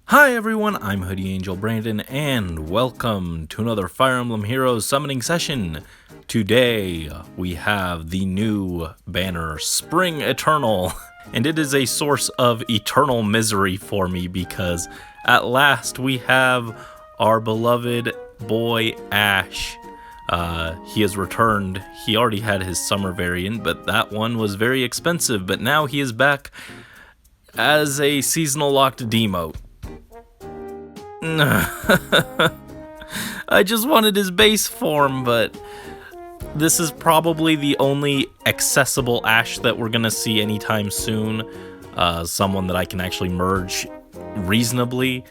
Hi everyone, I'm Hoodie Angel Brandon, and welcome to another Fire Emblem Heroes summoning session. Today, we have the new banner, Spring Eternal, and it is a source of eternal misery for me because at last we have our beloved Boy Ashe. He has returned. He already had his summer variant, but that one was very expensive, but now he is back as a seasonal locked demote. I just wanted his base form, but this is probably the only accessible Ashe that we're gonna see anytime soon. Someone that I can actually merge reasonably.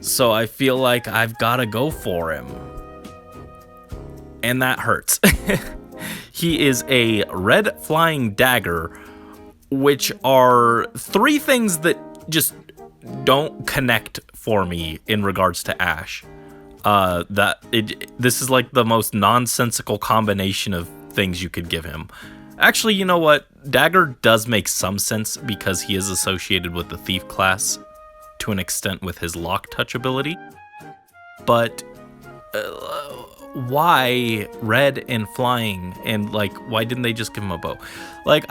So I feel like I've gotta go for him. And that hurts. He is a red flying dagger, which are three things that just don't connect for me in regards to Ashe. This is like the most nonsensical combination of things you could give him. Actually, you know what? Dagger does make some sense because he is associated with the Thief class to an extent with his Lock Touch ability. But why red and flying? And like, why didn't they just give him a bow? Like,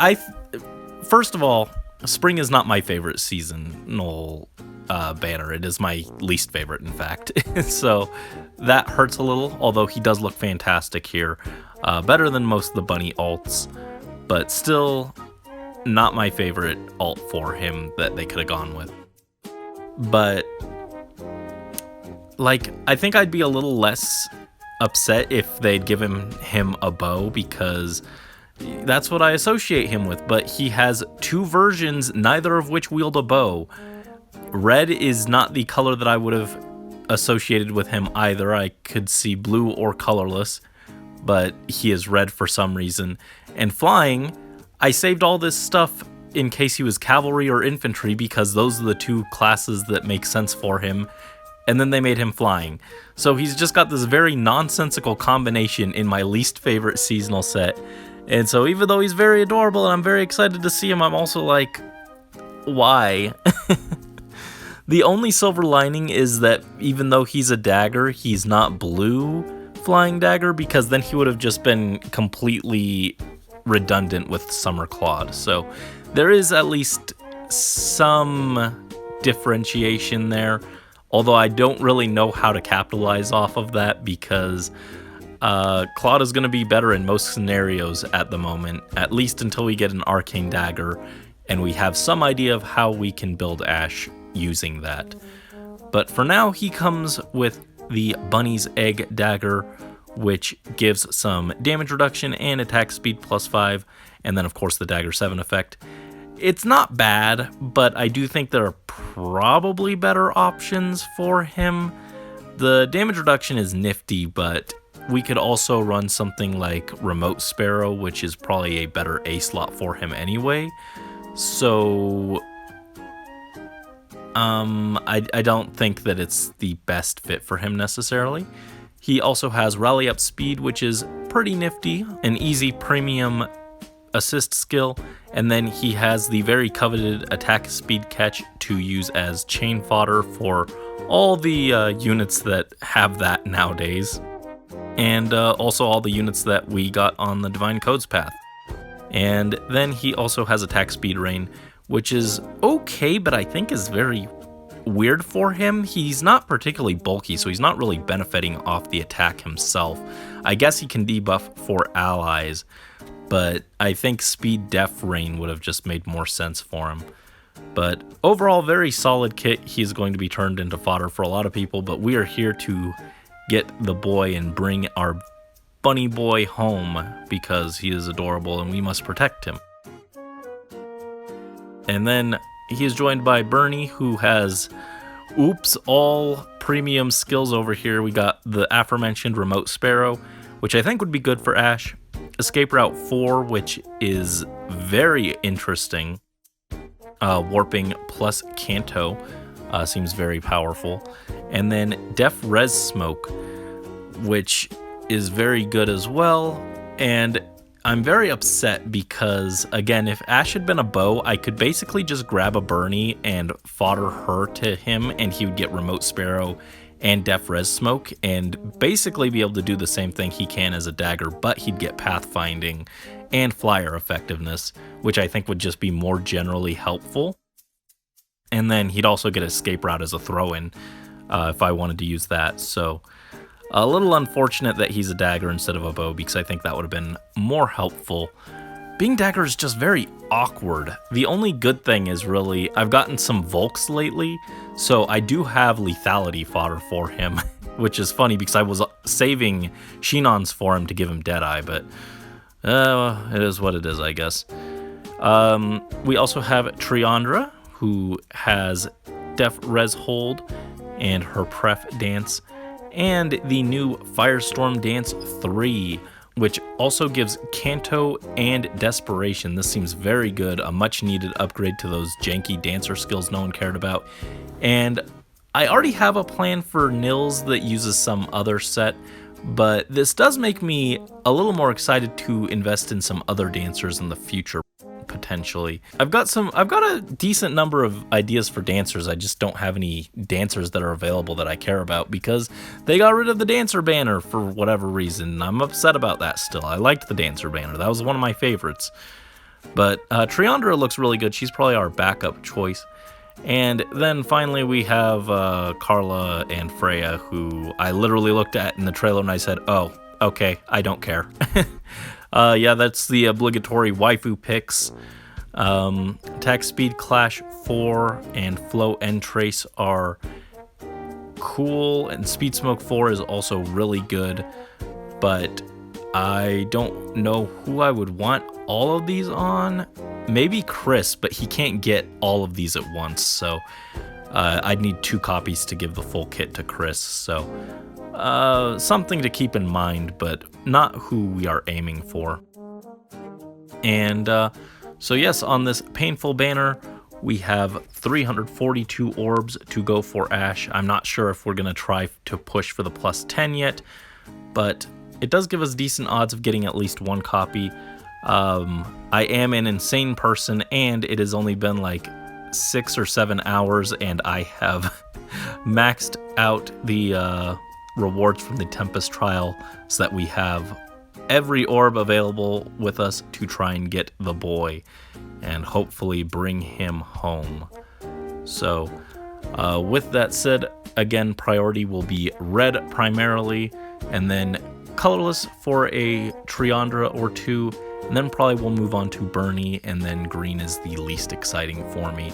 first of all, spring is not my favorite seasonal banner. It is my least favorite, in fact. So that hurts a little, although he does look fantastic here. Better than most of the bunny alts, but still not my favorite alt for him that they could have gone with. But like, I think I'd be a little less upset if they'd given him a bow, because that's what I associate him with. But he has two versions, neither of which wield a bow. Red is not the color that I would have associated with him either. I could see blue or colorless, but he is red for some reason. And flying, I saved all this stuff in case he was cavalry or infantry, because those are the two classes that make sense for him. And then they made him flying. So he's just got this very nonsensical combination in my least favorite seasonal set. And so even though he's very adorable and I'm very excited to see him, I'm also like, why? The only silver lining is that even though he's a dagger, he's not blue flying dagger, because then he would have just been completely redundant with Summer Claude. So there is at least some differentiation there, although I don't really know how to capitalize off of that, because Claude is going to be better in most scenarios at the moment, at least until we get an arcane dagger and we have some idea of how we can build Ashe using that. But for now, he comes with the Bunny's Egg dagger, which gives some damage reduction and attack speed +5, and then of course the dagger 7 effect. It's not bad, but I do think there are probably better options for him. The damage reduction is nifty, but we could also run something like Remote Sparrow, which is probably a better A slot for him anyway. So I don't think that it's the best fit for him necessarily. He also has Rally Up Speed, which is pretty nifty, an easy premium assist skill, and then he has the very coveted Attack Speed Catch to use as chain fodder for all the units that have that nowadays, and also all the units that we got on the Divine Codes path. And then he also has Attack Speed Rain, which is okay, but I think is very weird for him. He's not particularly bulky, so he's not really benefiting off the attack himself. I guess he can debuff for allies, but I think Speed Def Rain would have just made more sense for him. But overall, very solid kit. He's going to be turned into fodder for a lot of people, but we are here to get the boy and bring our bunny boy home because he is adorable and we must protect him. And then he is joined by Bernie, who has, all premium skills over here. We got the aforementioned Remote Sparrow, which I think would be good for Ashe. Escape Route 4, which is very interesting. Warping plus Canto seems very powerful. And then Def Res Smoke, which is very good as well. And I'm very upset because, again, if Ashe had been a bow, I could basically just grab a Bernie and fodder her to him, and he would get Remote Sparrow and Def Res Smoke, and basically be able to do the same thing he can as a dagger, but he'd get Pathfinding and Flyer effectiveness, which I think would just be more generally helpful. And then he'd also get Escape Route as a throw-in if I wanted to use that, so... A little unfortunate that he's a dagger instead of a bow, because I think that would have been more helpful. Being dagger is just very awkward. The only good thing is really, I've gotten some Volks lately, so I do have lethality fodder for him, which is funny because I was saving Shinons for him to give him Deadeye, but it is what it is, I guess. We also have Triandra, who has Def Res Hold and her Pref Dance, and the new Firestorm Dance 3, which also gives Canto and Desperation. This seems very good, a much needed upgrade to those janky dancer skills no one cared about. And I already have a plan for Nils that uses some other set, but this does make me a little more excited to invest in some other dancers in the future, potentially. I've got a decent number of ideas for dancers. I just don't have any dancers that are available that I care about because they got rid of the dancer banner for whatever reason. I'm upset about that still. I liked the dancer banner. That was one of my favorites. But Triandra looks really good. She's probably our backup choice. And then finally we have Carla and Freya, who I literally looked at in the trailer and I said, oh, okay, I don't care. Yeah, that's the obligatory waifu picks. Attack Speed Clash 4 and Flow End Trace are cool, and Speed Smoke 4 is also really good, but I don't know who I would want all of these on. Maybe Chris, but he can't get all of these at once, so I'd need 2 copies to give the full kit to Chris, so... something to keep in mind, but not who we are aiming for. And so yes, on this painful banner, we have 342 orbs to go for Ashe. I'm not sure if we're going to try to push for the plus 10 yet, but it does give us decent odds of getting at least 1 copy. I am an insane person, and it has only been like 6 or 7 hours, and I have maxed out the... rewards from the Tempest trial so that we have every orb available with us to try and get the boy and hopefully bring him home. So with that said, again, priority will be red primarily, and then colorless for a Triandra or 2, and then probably we'll move on to Bernie, and then green is the least exciting for me.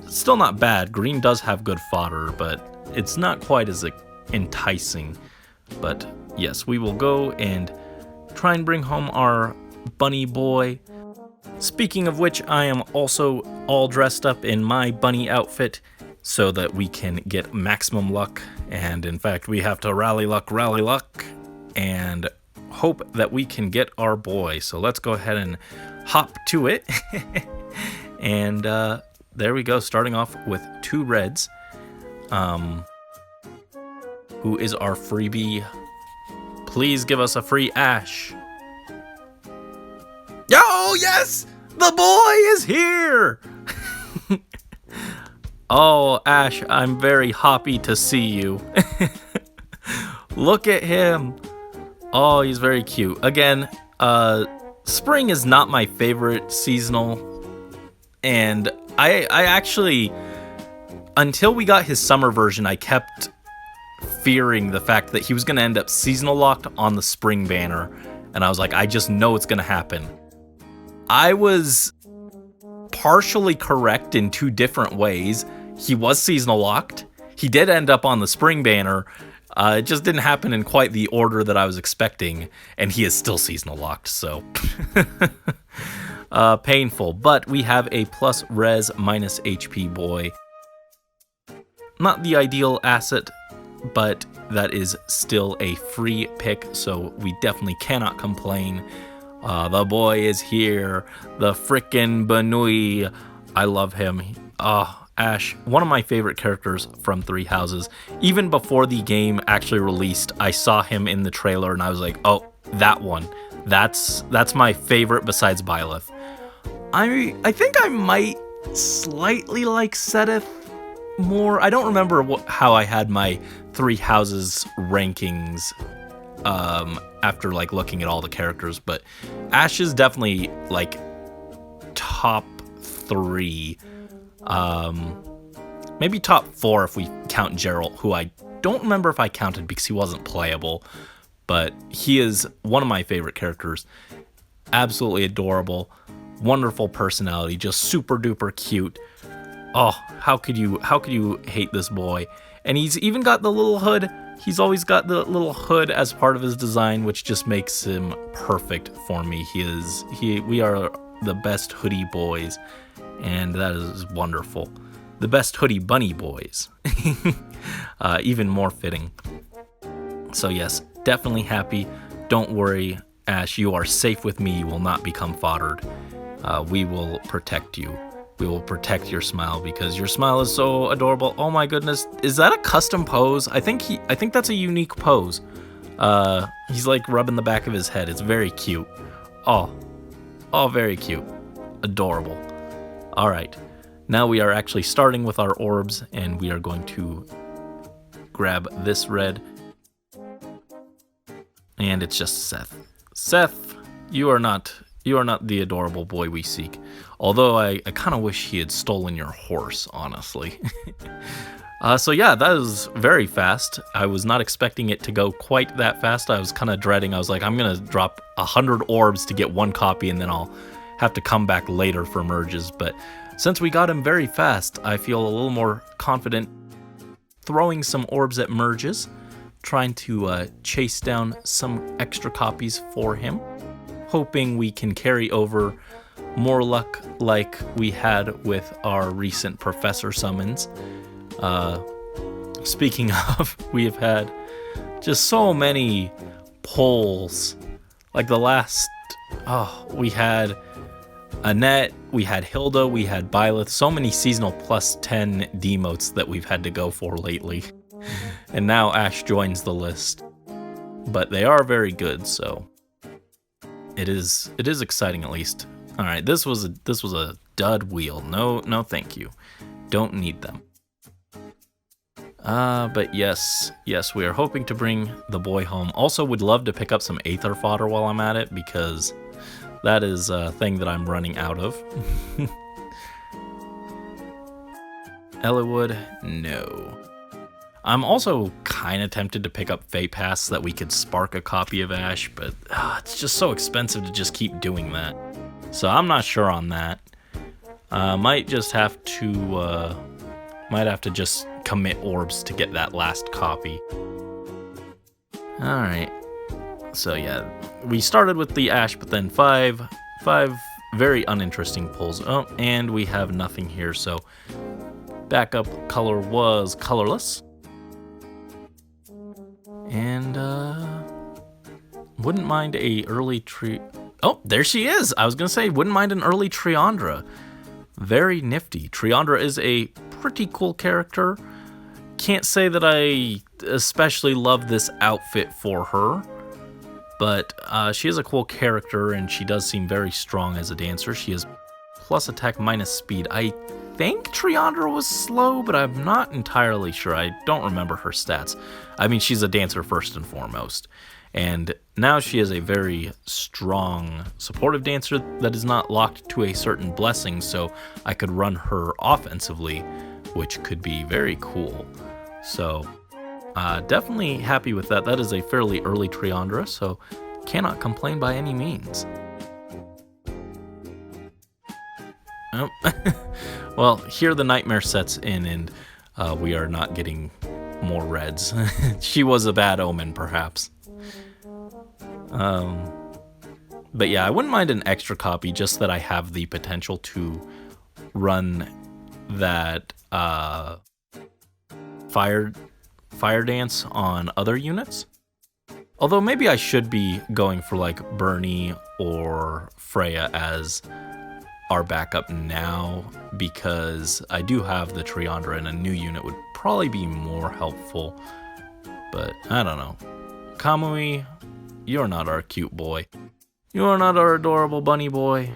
Still not bad. Green does have good fodder, but it's not quite as enticing. But yes, we will go and try and bring home our bunny boy. Speaking of which, I am also all dressed up in my bunny outfit so that we can get maximum luck, and in fact we have to rally luck, and hope that we can get our boy. So let's go ahead and hop to it. And there we go, starting off with 2 reds. Who is our freebie? Please give us a free Ashe. Oh, yes! The boy is here! Oh, Ashe, I'm very happy to see you. Look at him. Oh, he's very cute. Again, spring is not my favorite seasonal. And I actually, until we got his summer version, I kept fearing the fact that he was going to end up seasonal locked on the spring banner, and I was like, I just know it's going to happen. I was partially correct in 2 different ways. He was seasonal locked. He did end up on the spring banner. It just didn't happen in quite the order that I was expecting, and he is still seasonal locked, so painful. But we have a plus res minus HP boy. Not the ideal asset, but that is still a free pick, so we definitely cannot complain. The boy is here, the frickin' Banui. I love him. Ashe, one of my favorite characters from Three Houses. Even before the game actually released, I saw him in the trailer and I was like, oh, that one. That's my favorite besides Byleth. I think I might slightly like Seteth more. I don't remember how I had my 3 houses rankings after like looking at all the characters, but Ashe is definitely like top 3. Maybe top 4 if we count Geralt, who I don't remember if I counted because he wasn't playable, but he is one of my favorite characters. Absolutely adorable, wonderful personality, just super duper cute. Oh, how could you hate this boy? And he's even got the little hood. He's always got the little hood as part of his design, which just makes him perfect for me. We are the best hoodie boys, and that is wonderful. The best hoodie bunny boys. Even more fitting. So yes, definitely happy. Don't worry, Ashe, you are safe with me. You will not become foddered. We will protect you. We will protect your smile because your smile is so adorable. Oh my goodness, is that a custom pose? I think that's a unique pose. He's like rubbing the back of his head. It's very cute. Oh, very cute. Adorable. All right, now we are actually starting with our orbs, and we are going to grab this red, and it's just Seth. Seth, you are not the adorable boy we seek. Although I kind of wish he had stolen your horse, honestly. So yeah, that was very fast. I was not expecting it to go quite that fast. I was kind of dreading. I was like, I'm going to drop 100 orbs to get 1 copy, and then I'll have to come back later for merges. But since we got him very fast, I feel a little more confident throwing some orbs at merges, trying to chase down some extra copies for him, hoping we can carry over more luck like we had with our recent professor summons. Speaking of, we have had just so many pulls. Like the last, we had Annette, we had Hilda, we had Byleth, so many seasonal +10 demotes that we've had to go for lately. And now Ashe joins the list. But they are very good, so it is exciting at least. All right, this was a dud wheel. No, thank you. Don't need them. But yes, we are hoping to bring the boy home. Also, would love to pick up some Aether fodder while I'm at it, because that is a thing that I'm running out of. Eliwood, no. I'm also kind of tempted to pick up Fate Pass so that we could spark a copy of Ashe, but it's just so expensive to just keep doing that. So I'm not sure on that. Might have to just commit orbs to get that last copy. Alright. So yeah, we started with the Ashe, but then five very uninteresting pulls. Oh, and we have nothing here, so backup color was colorless. And wouldn't mind a early tree. Oh, there she is. I was gonna say wouldn't mind an early Triandra. Very nifty. Triandra is a pretty cool character. Can't say that I especially love this outfit for her, but she is a cool character, and she does seem very strong as a dancer. She is plus attack minus speed. I think Triandra was slow, but I'm not entirely sure. I don't remember her stats. I mean, she's a dancer first and foremost. And now she is a very strong supportive dancer that is not locked to a certain blessing, so I could run her offensively, which could be very cool. So definitely happy with that. That is a fairly early Triandra, so cannot complain by any means. Oh. Well, here the nightmare sets in, and we are not getting more reds. She was a bad omen, perhaps. But yeah, I wouldn't mind an extra copy, just that I have the potential to run that fire dance on other units. Although maybe I should be going for like Bernie or Freya as our backup now, because I do have the Triandra, and a new unit would probably be more helpful. But I don't know. Kamui, You're not our cute boy. You're not our adorable bunny boy.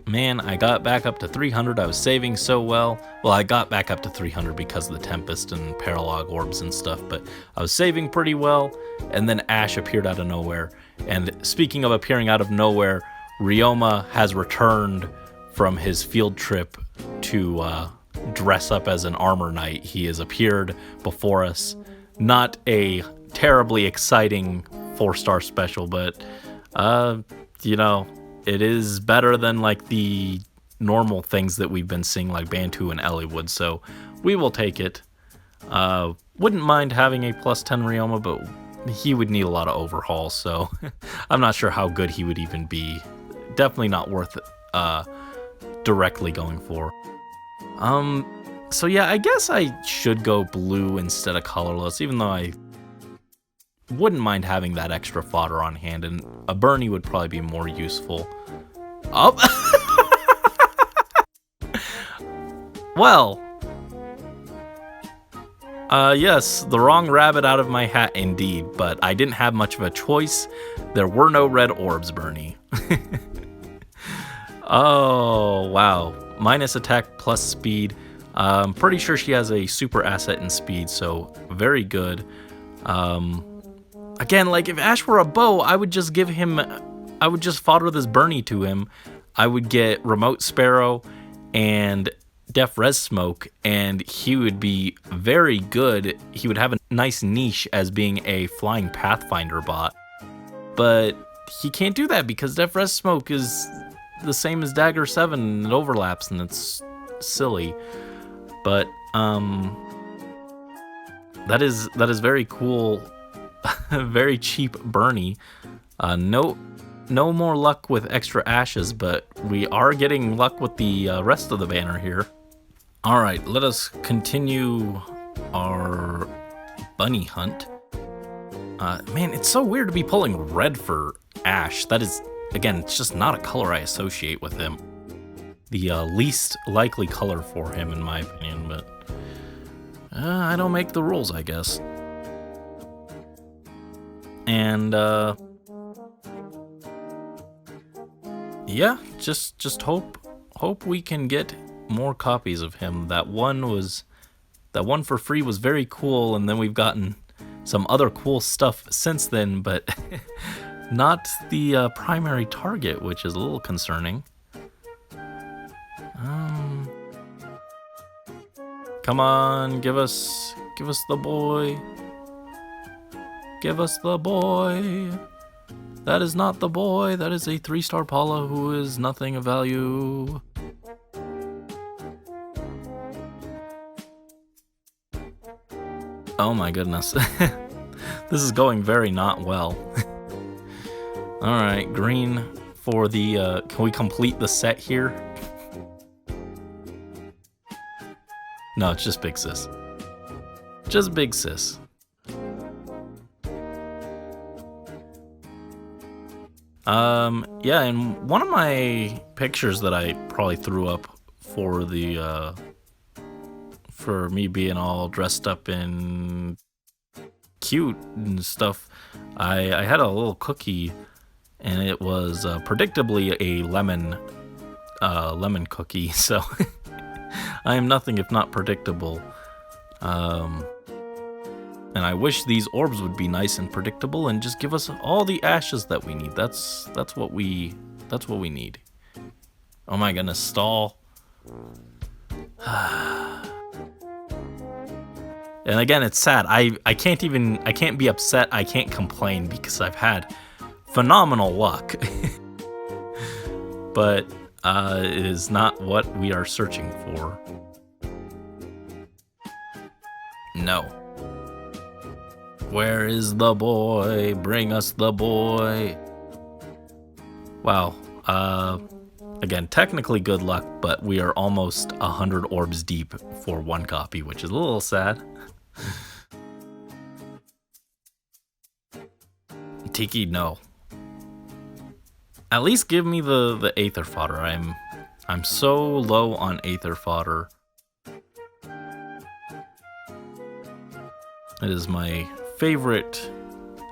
Man, I got back up to 300. I was saving so well. Well, I got back up to 300 because of the Tempest and Paralog Orbs and stuff, but I was saving pretty well, and then Ashe appeared out of nowhere. And speaking of appearing out of nowhere, Ryoma has returned from his field trip to dress up as an armor knight. He has appeared before us. Not a terribly exciting 4-star special, but, you know, it is better than like the normal things that we've been seeing like Bantu and Elliewood, so we will take it. Wouldn't mind having a plus 10 Ryoma, but he would need a lot of overhaul, so I'm not sure how good he would even be. Definitely not worth directly going for. So yeah, I guess I should go blue instead of colorless, even though I wouldn't mind having that extra fodder on hand, and a Bernie would probably be more useful. Oh! Well. Yes, the wrong rabbit out of my hat indeed, but I didn't have much of a choice. There were no red orbs, Bernie. Oh, wow. Minus attack plus speed. I'm pretty sure she has a super asset in speed, so very good. Again, like, if Ashe were a bow, I would just fodder this Bernie to him. I would get Remote Sparrow and Def Res Smoke, and he would be very good. He would have a nice niche as being a flying Pathfinder bot. But he can't do that because Def Res Smoke is the same as Dagger 7, and it overlaps, and it's silly. But, that is very cool. Very cheap Bernie. No more luck with extra ashes, but we are getting luck with the rest of the banner here. All right, let us continue our bunny hunt. Man, it's so weird to be pulling red for Ashe. That is, again, it's just not a color I associate with him. The least likely color for him, in my opinion, but I don't make the rules, I guess. And yeah, just hope we can get more copies of him. That one for free was very cool, and then we've gotten some other cool stuff since then, but not the primary target, which is a little concerning. Come on, give us the boy. Give us the boy. That is not the boy. That is a 3-star Paula who is nothing of value. Oh my goodness. This is going very not well. Alright, green for the, can we complete the set here? No, it's just Big Sis. Just Big Sis. Yeah, and one of my pictures that I probably threw up for the, for me being all dressed up in cute and stuff, I had a little cookie, and it was, predictably a lemon cookie, so I am nothing if not predictable. And I wish these orbs would be nice and predictable and just give us all the ashes that we need. That's what we need. Oh my goodness, stall. And again, it's sad. I can't be upset. I can't complain because I've had phenomenal luck. But it is not what we are searching for. No. Where is the boy? Bring us the boy. Wow. Again, technically good luck, but we are almost 100 orbs deep for one copy, which is a little sad. Tiki, no. At least give me the Aether fodder. I'm so low on Aether fodder. It is my favorite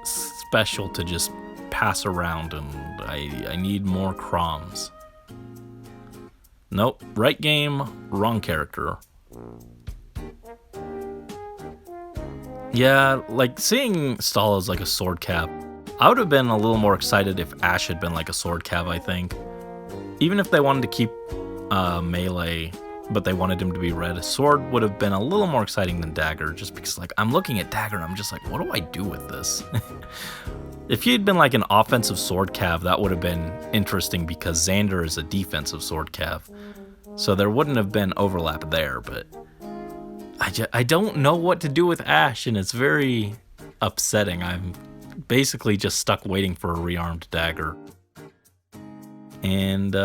special to just pass around, and I need more Chroms. Nope, right game, wrong character. Yeah, like seeing Stall as like a sword cav, I would have been a little more excited if Ashe had been like a sword cav, I think. Even if they wanted to keep melee, but they wanted him to be red, sword would have been a little more exciting than dagger, just because like I'm looking at dagger and I'm just like, what do I do with this? If he had been like an offensive sword cav, that would have been interesting because Xander is a defensive sword cav. So there wouldn't have been overlap there, but I don't know what to do with Ashe, and it's very upsetting. I'm basically just stuck waiting for a rearmed dagger. And,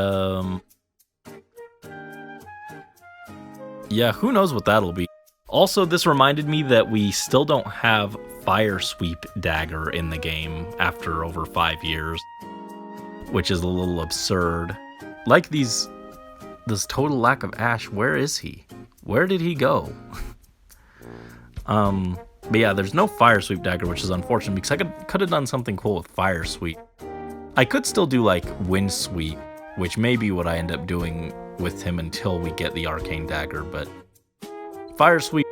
yeah, who knows what that'll be. Also, this reminded me that we still don't have Fire Sweep Dagger in the game after over 5 years, which is a little absurd. Like this total lack of Ashe, where is he? Where did he go? But yeah, there's no Fire Sweep Dagger, which is unfortunate because I could have done something cool with Fire Sweep. I could still do like Wind Sweep, which may be what I end up doing with him until we get the Arcane Dagger, but Fire Sweep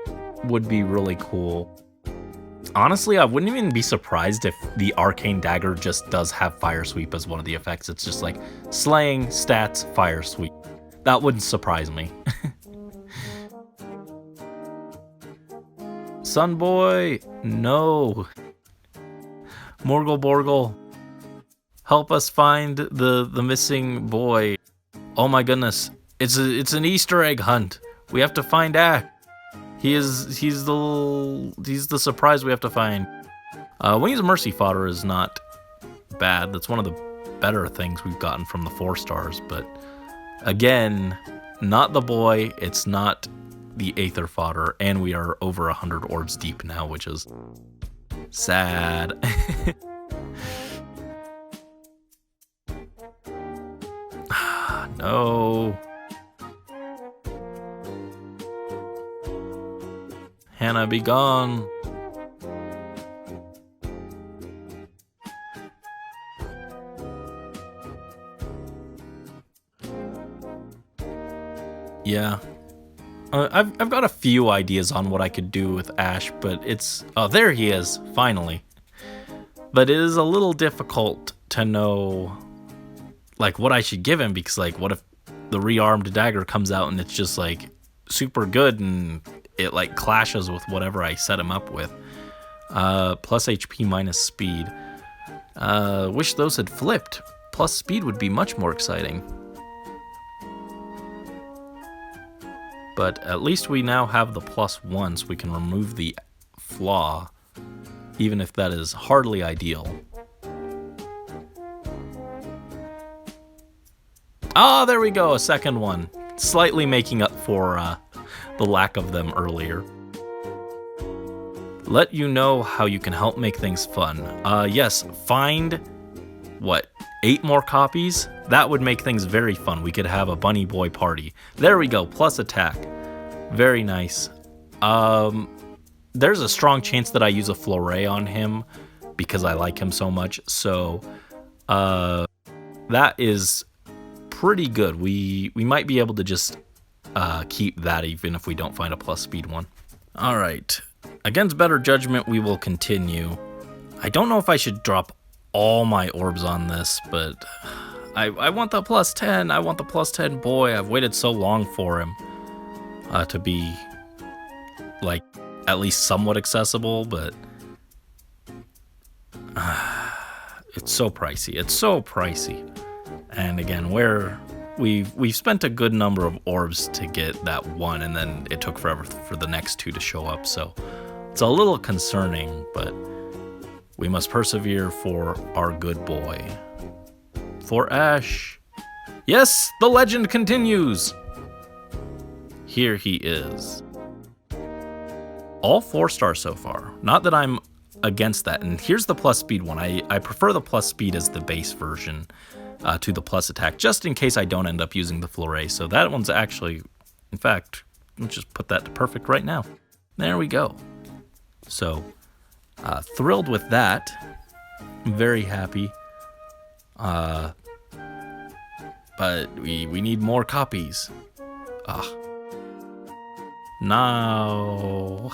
would be really cool. Honestly, I wouldn't even be surprised if the Arcane Dagger just does have Fire Sweep as one of the effects. It's just like slaying, stats, Fire Sweep. That wouldn't surprise me. Sunboy, no. Morgul Borgul, help us find the missing boy. Oh my goodness, it's an Easter egg hunt. We have to find Ashe. He's the surprise we have to find. Wings of Mercy fodder is not bad. That's one of the better things we've gotten from the 4 stars, but again, not the boy. It's not the Aether fodder, and we are over 100 orbs deep now, which is sad. No. Hannah, be gone. Yeah. I've got a few ideas on what I could do with Ashe, but it's... Oh, there he is, finally. But it is a little difficult to know, like, what I should give him, because, like, what if the rearmed dagger comes out and it's just, like, super good and it, like, clashes with whatever I set him up with. Plus HP, minus speed. Wish those had flipped. Plus speed would be much more exciting. But at least we now have the +1, so we can remove the flaw, even if that is hardly ideal. Ah, there we go, a second one. Slightly making up for the lack of them earlier. Let you know how you can help make things fun. Yes, find, what, 8 more copies? That would make things very fun. We could have a bunny boy party. There we go, plus attack. Very nice. There's a strong chance that I use a flurry on him because I like him so much. So that is pretty good. We might be able to just keep that even if we don't find a plus speed one. All right. Against better judgment, we will continue. I don't know if I should drop all my orbs on this, but I want the +10. I want the +10 boy. I've waited so long for him to be, like, at least somewhat accessible, but it's so pricey. It's so pricey. And again, we've spent a good number of orbs to get that one, and then it took forever for the next 2 to show up. So it's a little concerning, but we must persevere for our good boy. For Ashe. Yes, the legend continues. Here he is. All 4 stars so far. Not that I'm against that. And here's the plus speed one. I prefer the plus speed as the base version to the plus attack, just in case I don't end up using the flurry. So that one's actually, in fact, let's just put that to perfect right now. There we go. So, thrilled with that. Very happy. But we need more copies. No,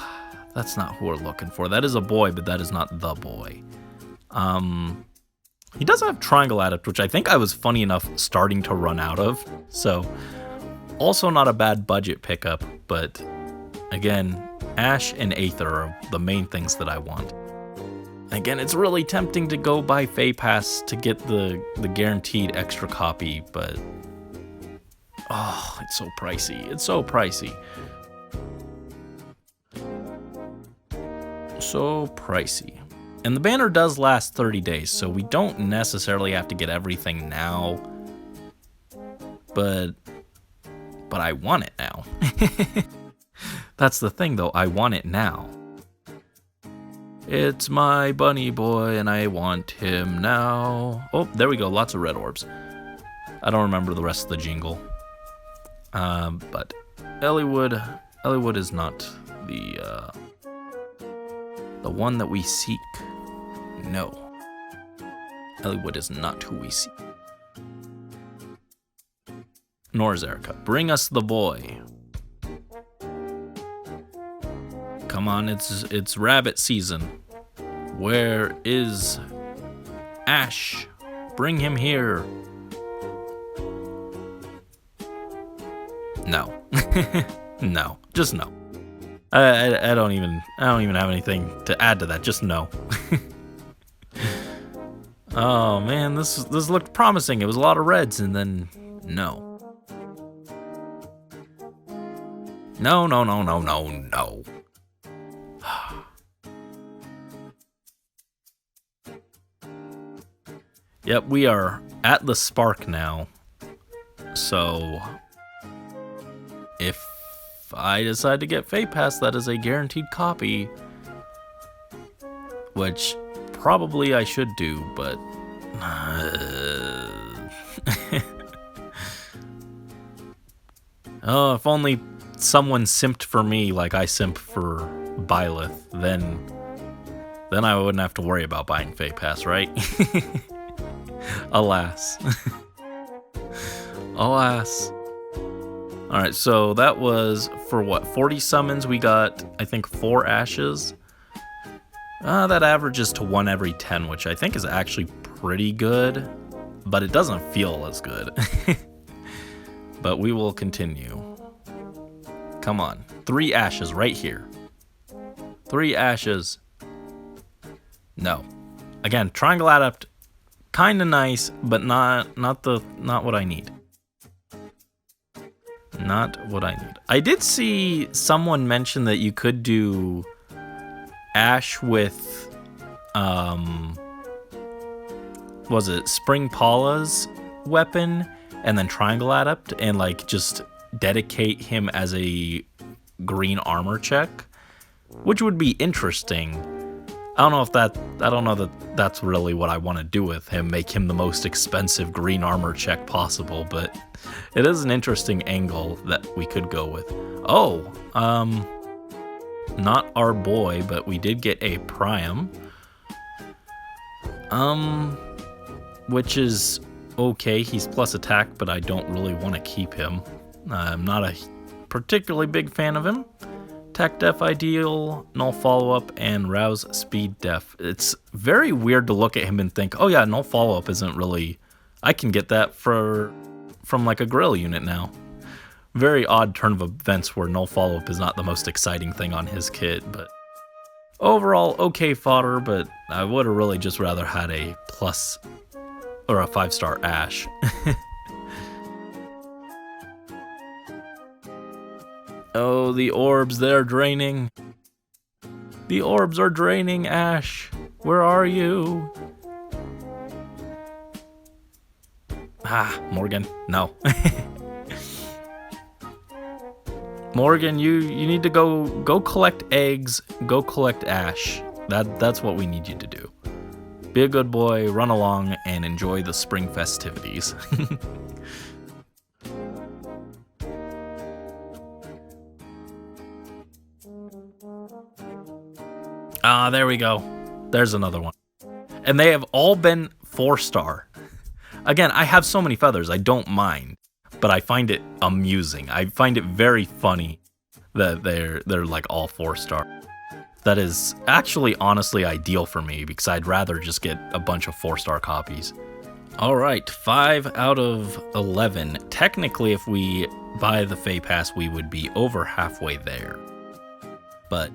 that's not who we're looking for. That is a boy, but that is not the boy. He does have Triangle Adept, which I think I was funny enough starting to run out of. So, also not a bad budget pickup, but again, Ashe and Aether are the main things that I want. Again, it's really tempting to go buy FEH Pass to get the guaranteed extra copy, but oh, it's so pricey. It's so pricey. So pricey. And the banner does last 30 days, so we don't necessarily have to get everything now. But I want it now. That's the thing though, I want it now. It's my bunny boy and I want him now. Oh, there we go, lots of red orbs. I don't remember the rest of the jingle. But Elliewood is not the one that we seek. No. Elliewood is not who we seek. Nor is Erica. Bring us the boy. Come on, it's rabbit season. Where is Ashe? Bring him here. No. No. Just no. I don't even have anything to add to that. Just no. Oh man, this looked promising. It was a lot of reds, and then no. No. Yep, we are at the spark now. So if I decide to get FEH Pass, that is a guaranteed copy, which probably I should do, but oh, if only someone simped for me like I simp for Byleth, then I wouldn't have to worry about buying FEH Pass, right? Alas. Alas. Alright, so that was for what, 40 summons? We got, I think, 4 ashes. That averages to 1 every 10, which I think is actually pretty good, but it doesn't feel as good. But we will continue. Come on, 3 ashes right here. 3 ashes. No. Again, Triangle Adept, kinda nice, but not what I need. Not what I need. I did see someone mention that you could do Ashe with, was it Spring Paula's weapon, and then Triangle Adept, and like just dedicate him as a green armor check, which would be interesting. I don't know that that's really what I want to do with him, make him the most expensive green armor check possible, but it is an interesting angle that we could go with. Oh, not our boy, but we did get a Priam, which is okay. He's plus attack, but I don't really want to keep him. I'm not a particularly big fan of him. Attack Def Ideal, Null Follow-Up, and Rouse Speed Def. It's very weird to look at him and think, oh yeah, Null Follow-Up isn't really... I can get that from like a Gorilla unit now. Very odd turn of events where Null Follow-Up is not the most exciting thing on his kit, but... Overall, okay fodder, but I would have really just rather had a plus... or a 5-star Ashe. Oh, the orbs, they're draining. The orbs are draining, Ashe. Where are you? Ah, Morgan, no. Morgan, you need to go collect eggs, go collect Ashe. That's what we need you to do. Be a good boy, run along, and enjoy the spring festivities. Ah, there we go. There's another one. And they have all been 4-star. Again, I have so many feathers, I don't mind, but I find it amusing. I find it very funny that they're like all 4-star. That is actually honestly ideal for me because I'd rather just get a bunch of 4-star copies. All right, 5 out of 11. Technically, if we buy the FEH Pass, we would be over halfway there. But,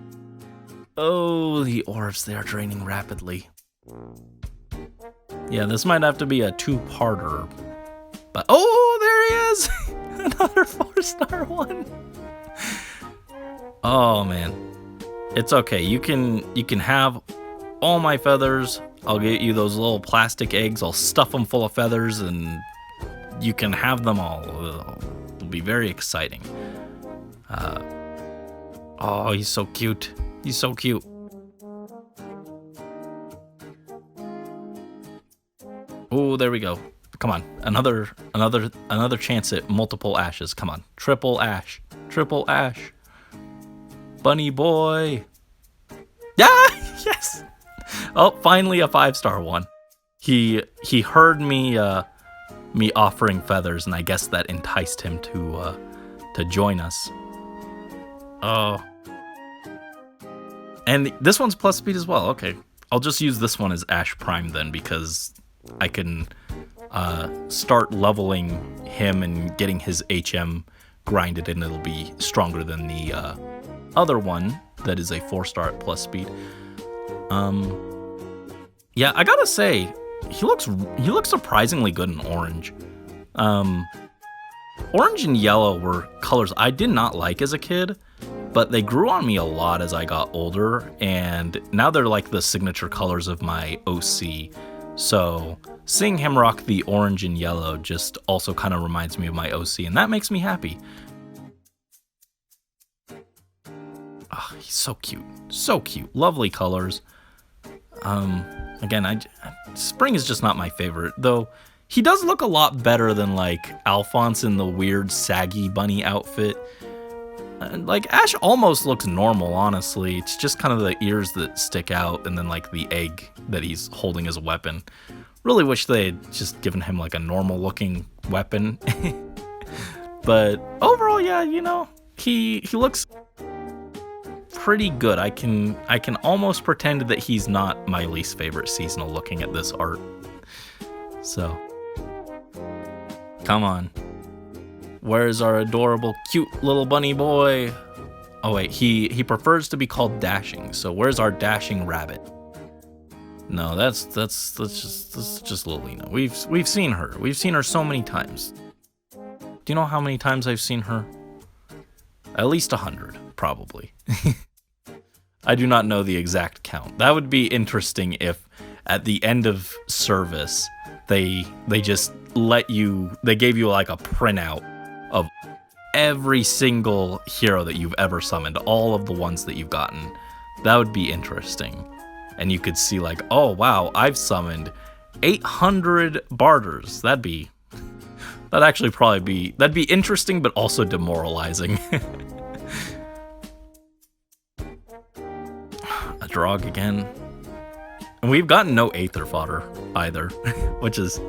oh, the orbs, they are draining rapidly. Yeah, this might have to be a 2-parter. But, oh, there he is! Another 4-star one. Oh, man. It's okay. You can have all my feathers. I'll get you those little plastic eggs. I'll stuff them full of feathers, and you can have them all. It'll be very exciting. Oh, he's so cute. He's so cute. Oh, there we go. Come on, another chance at multiple ashes. Come on, triple ash, triple ash. Bunny boy. Yeah, yes. Oh, finally a 5-star one. He heard me me offering feathers, and I guess that enticed him to join us. Oh. And this one's plus speed as well. Okay, I'll just use this one as Ash Prime then, because I can start leveling him and getting his HM grinded, and it'll be stronger than the other one that is a 4-star at plus speed. Yeah, I gotta say, he looks surprisingly good in orange. Orange and yellow were colors I did not like as a kid, but they grew on me a lot as I got older, and now they're like the signature colors of my OC. So seeing him rock the orange and yellow just also kind of reminds me of my OC, and that makes me happy. Oh, he's so cute. So cute. Lovely colors. Again, Spring is just not my favorite, though he does look a lot better than like Alphonse in the weird saggy bunny outfit. Like Ash almost looks normal, honestly. It's just kind of the ears that stick out, and then like the egg that he's holding as a weapon. Really wish they had just given him like a normal looking weapon. But overall, yeah, you know, he looks pretty good. I can almost pretend that he's not my least favorite seasonal looking at this art. So, come on. Where's our adorable, cute little bunny boy? Oh wait, he prefers to be called Dashing. So where's our Dashing rabbit? No, that's just Lilina. We've seen her. We've seen her so many times. Do you know how many times I've seen her? At least 100, probably. I do not know the exact count. That would be interesting if at the end of service they just they gave you like a printout of every single hero that you've ever summoned, all of the ones that you've gotten. That would be interesting. And you could see like, oh wow, I've summoned 800 Barters. That'd actually probably that'd be interesting, but also demoralizing. A Drog again. And we've gotten no Aether fodder either, which is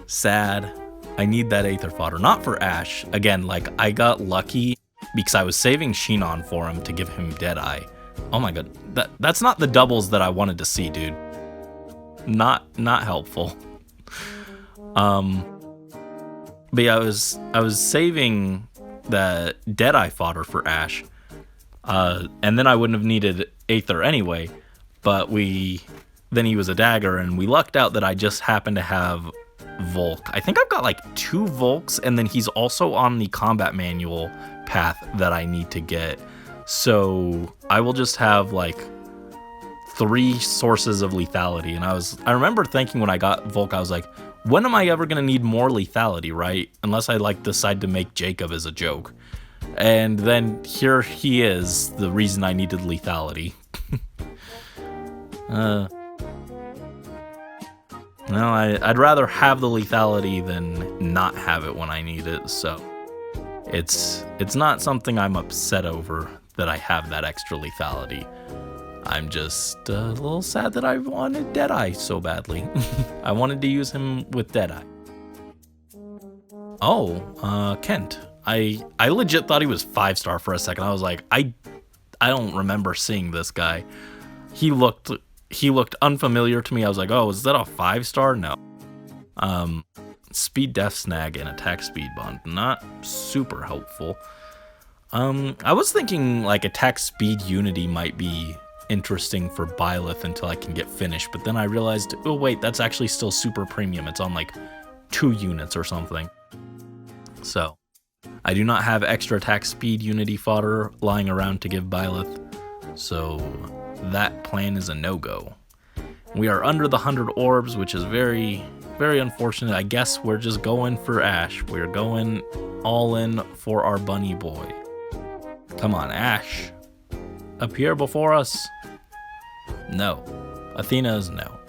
sad. I need that Aether fodder. Not for Ash. Again, like, I got lucky because I was saving Shinon for him to give him Deadeye. Oh my god. That's not the doubles that I wanted to see, dude. Not helpful. But yeah, I was saving the Deadeye fodder for Ash. And then I wouldn't have needed Aether anyway. But then he was a dagger, and we lucked out that I just happened to have Volk. I think I've got like 2 Volks, and then he's also on the combat manual path that I need to get. So I will just have like 3 sources of lethality. And I remember thinking when I got Volk, I was like, when am I ever gonna need more lethality, right? Unless I like decide to make Jacob as a joke. And then here he is, the reason I needed lethality. No, I'd rather have the lethality than not have it when I need it, so it's not something I'm upset over that I have that extra lethality. I'm just a little sad that I wanted Deadeye so badly. I wanted to use him with Deadeye. Oh, Kent. I legit thought he was 5-star for a second. I was like, I don't remember seeing this guy. He looked unfamiliar to me. I was like, oh, is that a 5-star? No. Speed def snag and attack speed bond. Not super helpful. I was thinking like attack speed unity might be interesting for Byleth until I can get finished, but then I realized, oh wait, that's actually still super premium. It's on like 2 units or something. So I do not have extra attack speed unity fodder lying around to give Byleth, so that plan is a no-go. We are under the 100 orbs, which is very, very unfortunate. I guess we're just going for Ashe. We're going all in for our bunny boy. Come on, Ashe. Appear before us. No. Athena is no.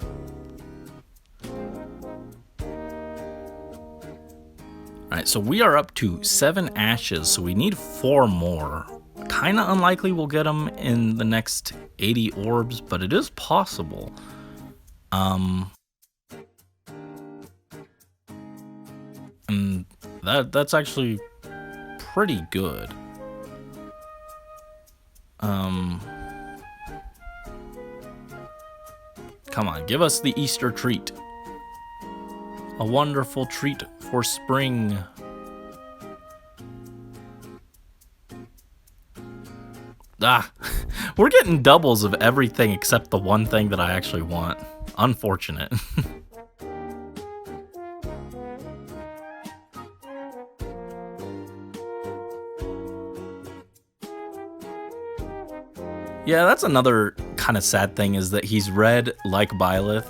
Alright, so we are up to 7 Ashes, so we need 4 more. Kinda unlikely we'll get them in the next 80 orbs, but it is possible. And that's actually pretty good. Come on, give us the Easter treat. A wonderful treat for spring. We're getting doubles of everything except the one thing that I actually want. Unfortunate. Yeah, that's another kind of sad thing, is that he's red like Byleth.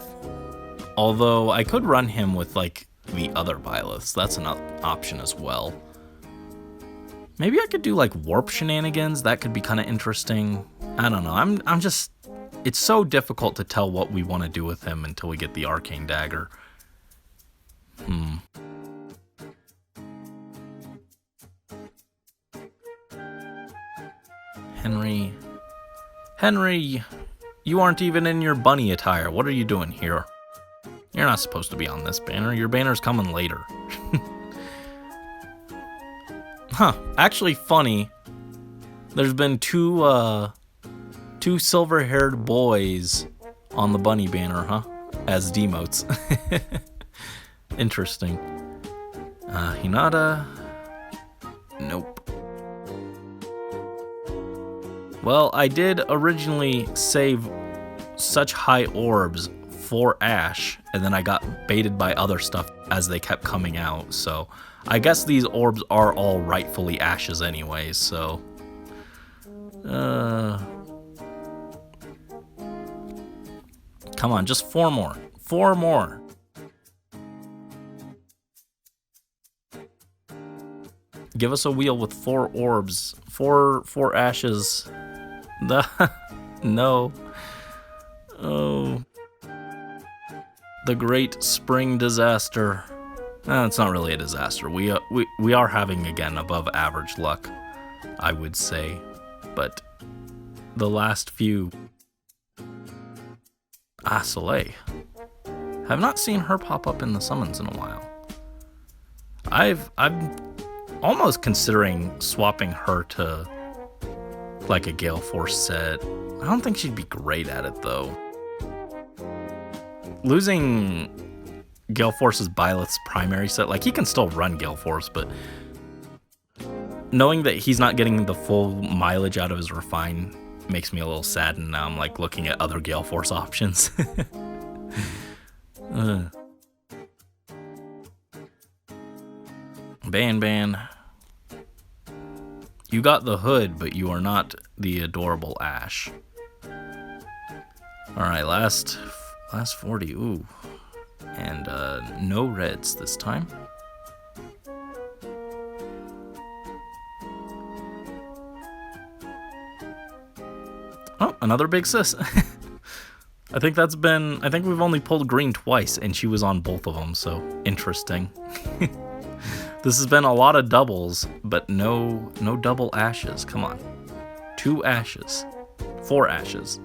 Although I could run him with like the other Byleths. That's an option as well. Maybe I could do like warp shenanigans. That could be kind of interesting. I don't know. I'm just, it's so difficult to tell what we want to do with him until we get the arcane dagger. Henry, you aren't even in your bunny attire. What are you doing here? You're not supposed to be on this banner. Your banner's coming later. Huh, actually funny. There's been two silver-haired boys on the bunny banner, huh? As demotes. Interesting. Hinata. Nope. Well, I did originally save such high orbs for Ashe, and then I got baited by other stuff as they kept coming out, so I guess these orbs are all rightfully Ashes anyways, so come on, just 4 more. 4 more. Give us a wheel with 4 orbs. 4 Ashes. No. Oh. The great spring disaster. It's not really a disaster. We are having, again, above average luck, I would say. But the last few... Soleil. Have not seen her pop up in the summons in a while. I'm almost considering swapping her to like a Gale Force set. I don't think she'd be great at it though. Losing Gale Force's Byleth's primary set, like he can still run Gale Force, but knowing that he's not getting the full mileage out of his refine makes me a little sad, and now I'm like looking at other Gale Force options. Ban. You got the hood, but you are not the adorable Ashe. Alright, last 40. Ooh. And no reds this time. Oh, another big sis. I think we've only pulled green twice, and she was on both of them, so interesting. This has been a lot of doubles, but no double Ashes. Come on. 2 Ashes. 4 Ashes.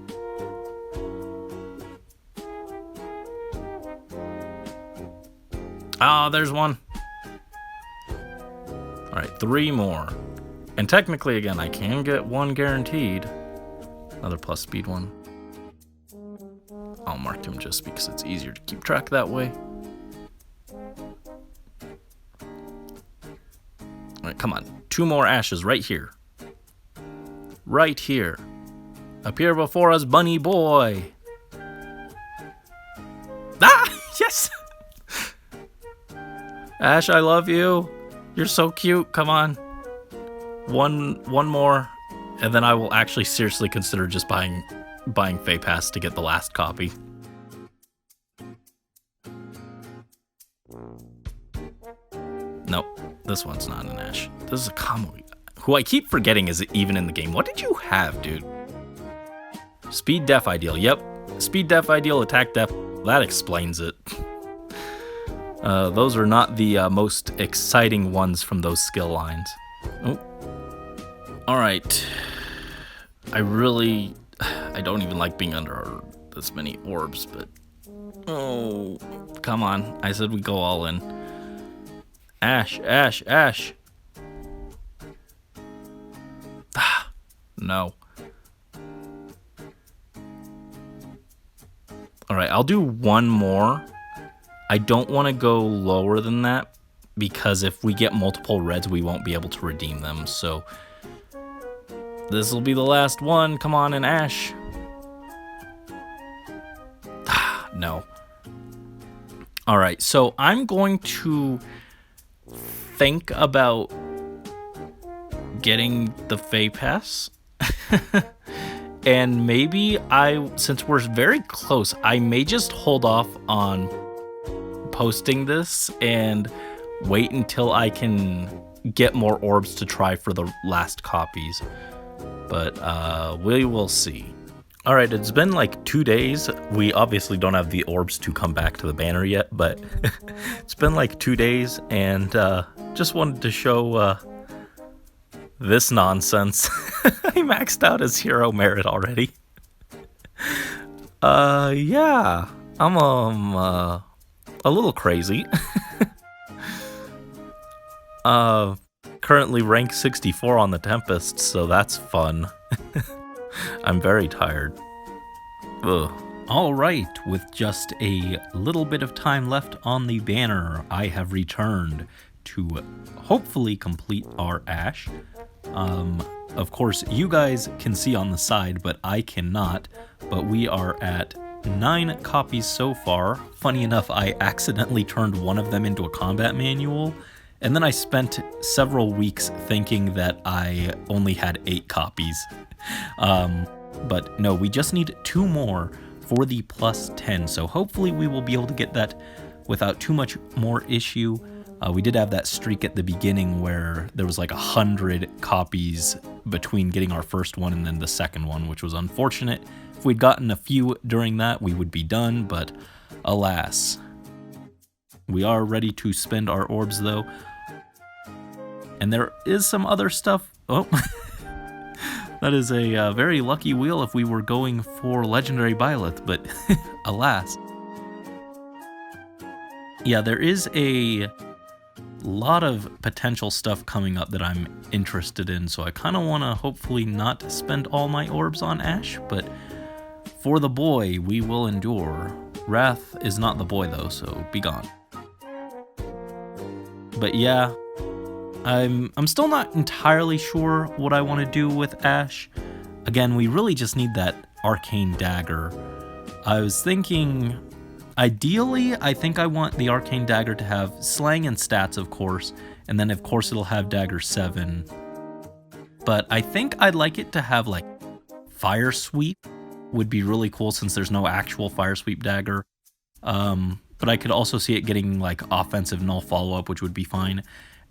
Ah, there's one. All right, 3 more. And technically, again, I can get 1 guaranteed. Another plus speed one. I'll mark him just because it's easier to keep track that way. All right, come on. 2 more ashes right here. Right here. Appear before us, bunny boy. Ah, yes. Ash, I love you. You're so cute. Come on. One more, and then I will actually seriously consider just buying FEH Pass to get the last copy. Nope, this one's not an Ash. This is a combo, who I keep forgetting is even in the game. What did you have, dude? Speed Def Ideal. Yep, Speed Def Ideal, Attack Def. That explains it. Those are not the most exciting ones from those skill lines. Oh. Alright. I don't even like being under this many orbs, but... Oh, come on. I said we go all in. Ash, Ash, Ash. Ah, no. Alright, I'll do 1 more. I don't want to go lower than that, because if we get multiple reds, we won't be able to redeem them, so... This will be the last one. Come on, an Ash. Ah, no. Alright, so I'm going to think about getting the FEH Pass. And maybe since we're very close, I may just hold off on posting this and wait until I can get more orbs to try for the last copies. But we will see. All right, it's been like 2 days. We obviously don't have the orbs to come back to the banner yet, but it's been like 2 days, and just wanted to show this nonsense. I maxed out as hero merit already. Yeah, I'm a little crazy. Currently rank 64 on the Tempest, so that's fun. I'm very tired. Ugh. Alright, with just a little bit of time left on the banner, I have returned to hopefully complete our Ashe. Of course, you guys can see on the side, but I cannot. But we are at 9 copies so far. Funny enough, I accidentally turned one of them into a combat manual, and then I spent several weeks thinking that I only had 8 copies. But no, we just need 2 more for the plus 10, so hopefully we will be able to get that without too much more issue. We did have that streak at the beginning where there was like 100 copies between getting our first one and then the second one, which was unfortunate. If we'd gotten a few during that, we would be done, but alas. We are ready to spend our orbs though. And there is some other stuff. Oh, that is a very lucky wheel if we were going for Legendary Byleth, but alas. Yeah, there is a lot of potential stuff coming up that I'm interested in, so I kind of want to hopefully not spend all my orbs on Ashe, but for the boy, we will endure. Wrath is not the boy though, so be gone. But yeah, I'm still not entirely sure what I want to do with Ashe. Again, we really just need that Arcane Dagger. I was thinking, ideally, I think I want the Arcane Dagger to have Slang and Stats, of course, and then of course it'll have Dagger 7. But I think I'd like it to have like Fire Sweep would be really cool since there's no actual Fire Sweep Dagger. But I could also see it getting like Offensive Null Follow-Up, which would be fine.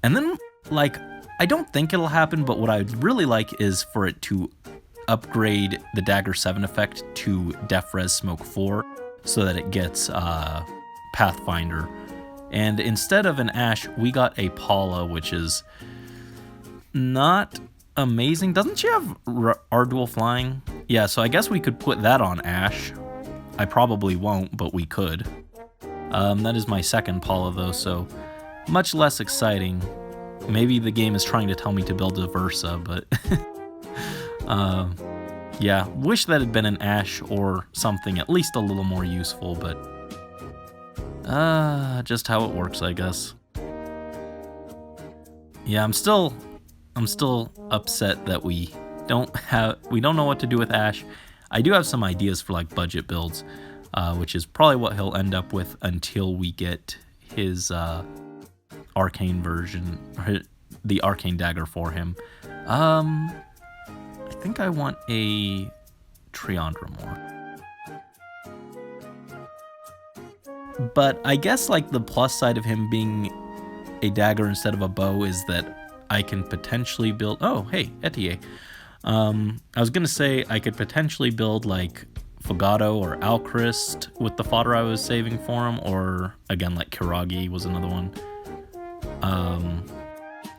And then, like, I don't think it'll happen, but what I'd really like is for it to upgrade the Dagger 7 effect to Def Res Smoke 4 so that it gets Pathfinder. And instead of an Ashe, we got a Paula, which is not amazing. Doesn't she have Ardwell Flying? Yeah, so I guess we could put that on Ashe. I probably won't, but we could. That is my second Paula though, so much less exciting. Maybe the game is trying to tell me to build a Versa, but yeah, wish that had been an Ashe or something at least a little more useful, but just how it works, I guess. Yeah, I'm still upset that we don't know what to do with Ashe. I do have some ideas for like budget builds, which is probably what he'll end up with until we get his arcane version, or the arcane dagger for him. I think I want a Triandra more. But I guess like the plus side of him being a dagger instead of a bow is that I can potentially build... Oh, hey, Etier. I was gonna say I could potentially build like Fogado or Alchrist with the fodder I was saving for him, or again like Kiragi was another one.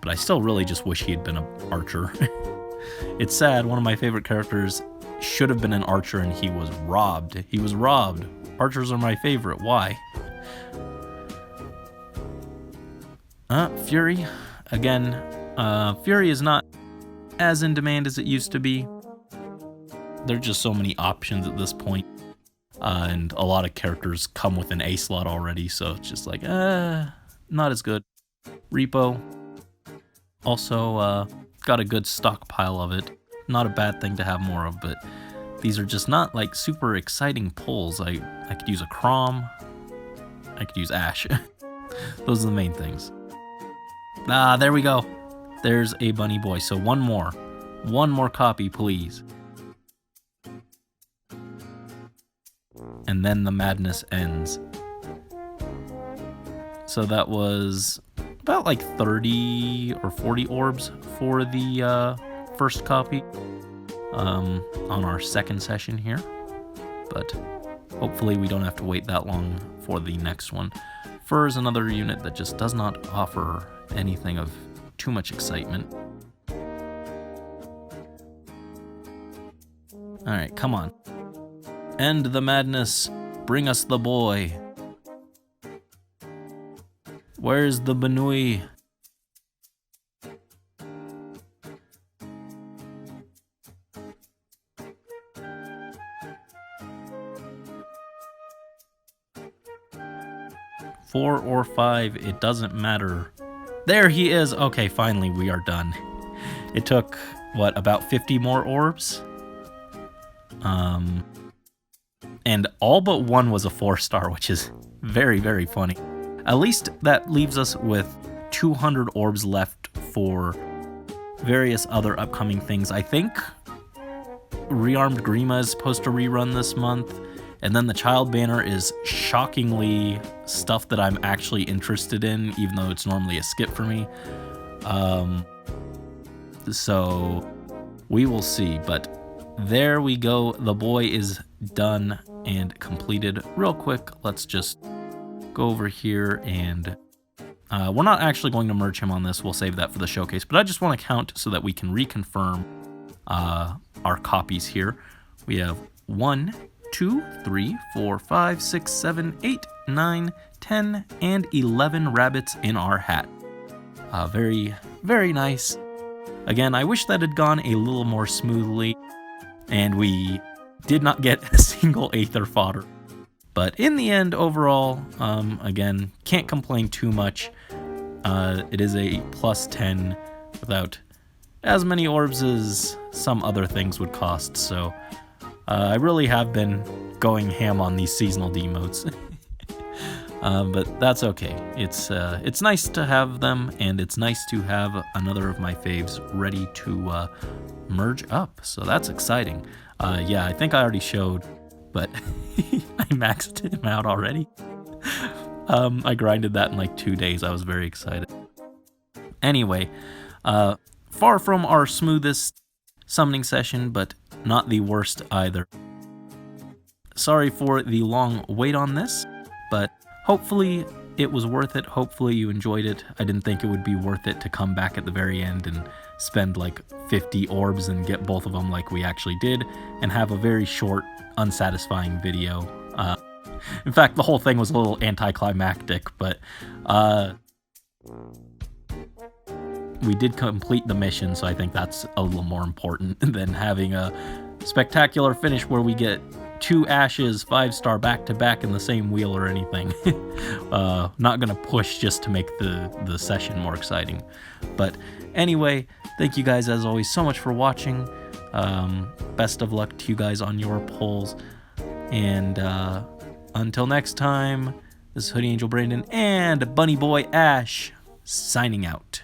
But I still really just wish he had been an archer. It's sad, one of my favorite characters should have been an archer and he was robbed. He was robbed. Archers are my favorite, why? Fury. Again, Fury is not as in demand as it used to be. There are just so many options at this point. And a lot of characters come with an A slot already, so it's just like, not as good. Repo. Also, got a good stockpile of it. Not a bad thing to have more of, but these are just not like super exciting pulls. I could use a Crom. I could use Ashe. Those are the main things. There we go. There's a bunny boy. So one more copy, please. And then the madness ends. So that was about like 30 or 40 orbs for the first copy on our second session here. But hopefully we don't have to wait that long for the next one. Fur is another unit that just does not offer anything of too much excitement. Alright, come on. End the madness. Bring us the boy. Where's the Benui? Four or five, it doesn't matter. There he is! Okay, finally we are done. It took, what, about 50 more orbs? And all but one was a 4-star, which is very, very funny. At least that leaves us with 200 orbs left for various other upcoming things. I think Rearmed Grima is supposed to rerun this month, and then the Child Banner is shockingly stuff that I'm actually interested in, even though it's normally a skip for me. So we will see, but there we go. The boy is done and completed. Real quick, let's just go over here and we're not actually going to merge him on this. We'll save that for the showcase, but I just want to count so that we can reconfirm our copies here. We have 1, 2, 3, 4, 5, 6, 7, 8, 9, 10, and 11 rabbits in our hat. Very, very nice. Again, I wish that had gone a little more smoothly, and we did not get a single Aether fodder. But in the end, overall, again, can't complain too much. It is a plus 10 without as many orbs as some other things would cost, so I really have been going ham on these seasonal demotes. But that's okay. It's nice to have them, and it's nice to have another of my faves ready to merge up, so that's exciting. Yeah, I think I already showed, but I maxed him out already. I grinded that in like 2 days. I was very excited. Anyway, far from our smoothest summoning session, but not the worst either. Sorry for the long wait on this, but hopefully it was worth it. Hopefully you enjoyed it. I didn't think it would be worth it to come back at the very end and spend like 50 orbs and get both of them like we actually did, and have a very short, unsatisfying video. In fact, the whole thing was a little anticlimactic, but we did complete the mission, so I think that's a little more important than having a spectacular finish where we get 2 Ashes 5-star back-to-back in the same wheel or anything. Not gonna push just to make the session more exciting. But anyway, thank you guys as always so much for watching. Best of luck to you guys on your polls. And until next time, this is Hoodie Angel Brandon and Bunny Boy Ashe signing out.